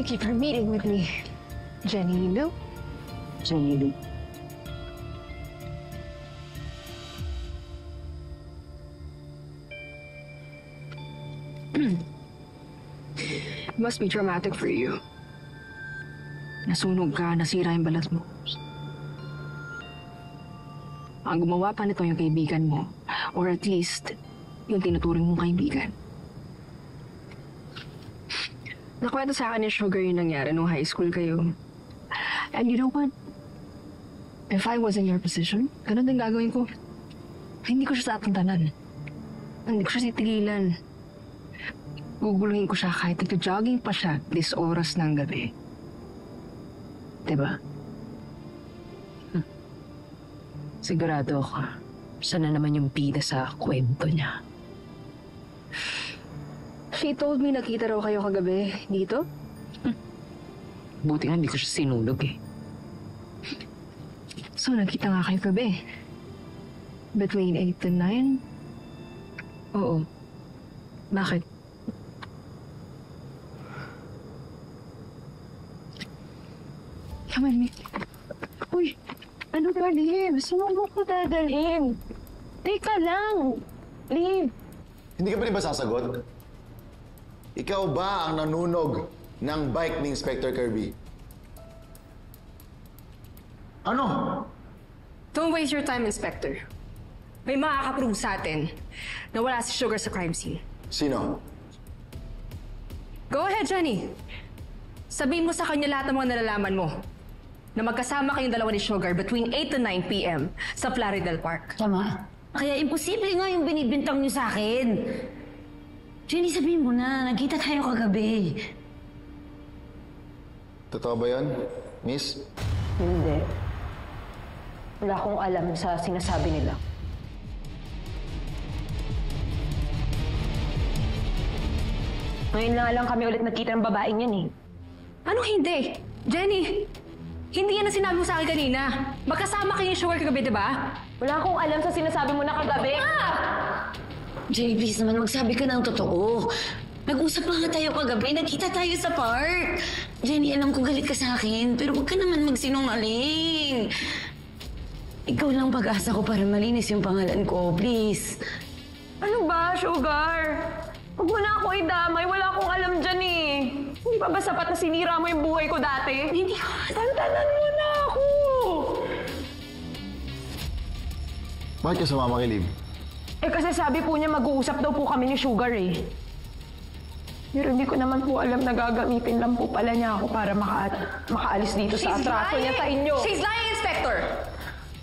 Thank you for meeting with me, Jenny Lou. Jenny Lou. It must be traumatic for you. Nasunog ka, nasira yung balat mo. Ang gumawa pa nito yung kaibigan mo. Or at least, yung tinuturing mong kaibigan. Nakwento sa akin ni Sugar yung nangyari nung high school kayo. And you know what? If I was in your position, ganun din gagawin ko. Hindi ko siya tatantanan. Hindi ko siya titigilan. Guguluhin ko siya kahit nag-jogging pa siya this oras ng gabi. Diba? Sigurado ako, siya na naman yung bida sa kwento niya. She told me nakita raw kayo kagabi dito. Buti nga hindi ko siya sinulog eh. So, nakita nga kayo gabi. Between 8 and 9? Oo. Bakit? Come on, Nick. Uy! Ano ba, Liv? Saan mo ko dadalhin? Teka lang! Liv! Hindi ka pa rin ba sasagot? Ikaw ba ang nanunog ng bike ni Inspector Kirby? Ano? Don't waste your time, Inspector. May makakaprove sa atin na wala si Sugar sa crime scene. Sino? Go ahead, Jenny. Sabihin mo sa kanya lahat ng mga nalalaman mo na magkasama kayong dalawa ni Sugar between 8 to 9 p.m. sa Plaridel Park. Tama. Kaya imposible nga yung binibintang niyo sa akin. Jenny, sabihin mo na, nagkita tayo kagabi. Totoo ba yan, Miss? Hindi. Wala akong alam sa sinasabi nila. Ngayon na lang kami ulit nagkita ng babaeng yan eh. Anong hindi? Jenny, hindi yan ang sinabi mo sa akin kanina. Magkasama kayo ni Sugar kagabi, di ba? Wala akong alam sa sinasabi mo na kagabi. Jenny, please naman, magsabi ka ng totoo. Nag-usap pa nga tayo kagabi, nagkita tayo sa park. Jenny, alam ko galit ka sa akin, pero huwag ka naman magsinungaling. Ikaw lang pag-asa ko para malinis yung pangalan ko, please. Ano ba, Sugar? Huwag mo na ako idamay. Wala akong alam dyan eh. Hindi pa ba sapat na sinira mo yung buhay ko dati? Hindi ko... Tantanan mo na ako! Bakit ka sumama kay Liv? Eh kasi sabi po niya mag-uusap daw po kami ni Sugar eh. Pero hindi ko naman po alam na gagamitin lang po pala niya ako para makaalis dito sa atraso niya sa inyo. She's lying, Inspector!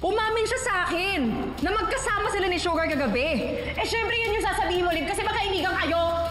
Umamin siya sa akin na magkasama sila ni Sugar kagabi. Eh syempre yun yung sasabihin mo, Liv, kasi magkaibigan kayo.